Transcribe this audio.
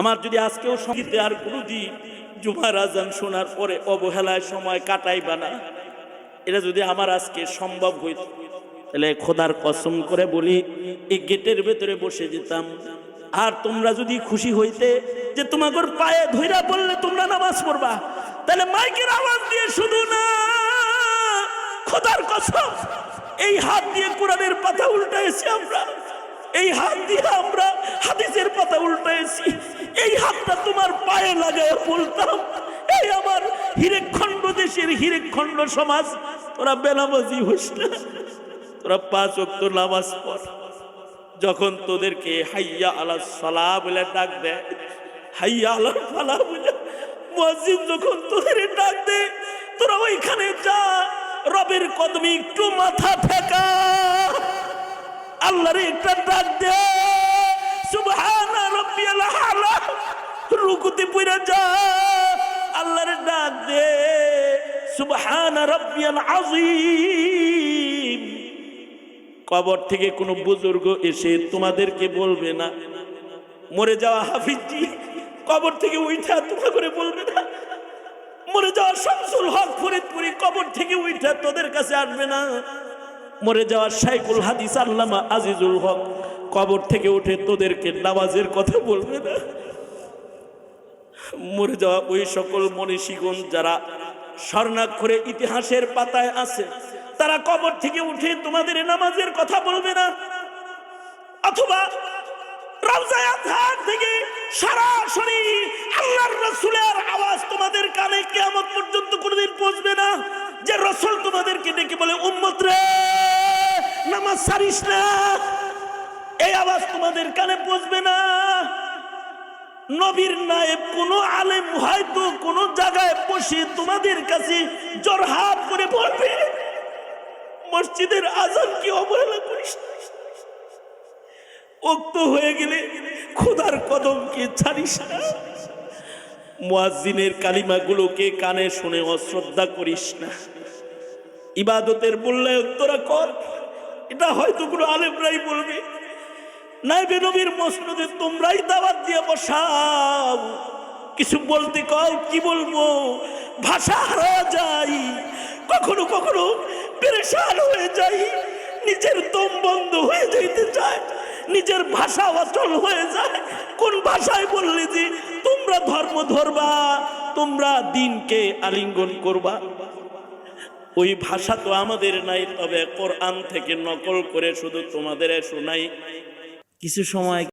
আমার যদি আজকেও সঙ্গীতে আর কোনোদিন জুমার আজান শোনার পরে অবহেলায় সময় কাটাইবা না, এটা যদি আমার আজকে সম্ভব হইত, তাহলে খোদার কসম করে বলি এই গেটের ভেতরে বসে যেতাম। আর তোমরা যদি খুশি হইতে যে তোমাদের পায়ে ধইরা বললে তোমরা নামাজ পড়বা, তাহলে মাইকের আওয়াজ দিয়ে শুধু না, খোদার কসম এই হাত দিয়ে কোরআনের পাতা উল্টাইছি আমরা, এই হাত দিয়ে আমরা হাদিসের পাতা উল্টাইছি, এই হাতটা তোমার পায়ে লাগায় বলতাম, এই আমার হিরেকখণ্ড দেশের হিরেকখণ্ড সমাজ, তোরা বেনামাজি হইস না, তোরা 5 ওয়াক্ত নামাজ পড়। যখন তোদেরকে হাইয়া আলাস সালাহ বলে ডাক দেয়, হাইয়া আলাল ফালাহ বলে মুয়াজ্জিন যখন তোদের ডাক দেয়, তোরা ওইখানে যা, রবের কদমে একটু মাথা ঠেকা, আল্লাহর একটা ডাক দে, সুবহানা রাব্বিয়াল আলা, রুকুতে পড়ে যা, আল্লাহর ডাক দে, সুবহানা রাব্বিয়াল আযীম। কবর থেকে কোনো বুজুর্গ এসে তোমাদেরকে বলবে না, মরে যাওয়া হাফিজজি কবর থেকে উঠা তোমা করে বলবে না, মরে যাওয়া শামসুল হক ফরিদপুরি কবর থেকে উঠা তোদের কাছে আসবে না, মরে যাওয়া শাইখুল হাদিস আল্লামা আজিজুল হক কবর থেকে উঠে তোদেরকে নামাজের কথা বলবে না, মরে যাওয়া ওই সকল মনীষীগণ যারা স্বর্ণাক্ষরে ইতিহাসের পাতায় আছে, তারা কবর থেকে উঠে তোমাদের নামাজের কথা বলবে না। অথবা রওজায়ে আজহার থেকে সরাসরি আল্লাহর রাসূলের আওয়াজ তোমাদের কানে কিয়ামত পর্যন্ত কোনোদিন পৌঁছবে না, যে রাসূল তোমাদেরকে ডেকে বলে উম্মত রে নামাজ ছাড়িস না, এই আওয়াজ তোমাদের কানে পৌঁছবে না। নবীর নায়েব কোন আলেম হয়তো কোন জায়গায় বসে তোমাদের কাছে জোরহাট করে বলবে, মসজিদের আজান কি অবহেলা করিস না, ওক্ত হয়ে গেলে খোদার কদমকে ছাড়িস না, মুয়াজ্জিনের কালিমাগুলোকে কানে শুনে অশ্রদ্ধা করিস না, ইবাদতের মূল্যায়ন তোরা কর। এটা হয়তো কোনো আলেমরাই বলবে, নাইবে নবীর মসনদে তোমরাই দাওয়াত দিয়ে বসাও, কিছু বলতে কও, কি বলবো, ভাষা হারা যাই, কখনো কখনো পেরেশান হয়ে যাই, নিজের দম বন্ধ হয়ে যাইতে চায়, নিজের ভাষা অচল হয়ে যায়। কোন ভাষায় বললে যে তোমরা ধর্ম ধরবা, তোমরা দিনকে আলিঙ্গন করবা, ওই ভাষা তো আমাদের নাই, তবে কোরআন থেকে নকল করে শুধু তোমাদের শোনাই। কিছু সময়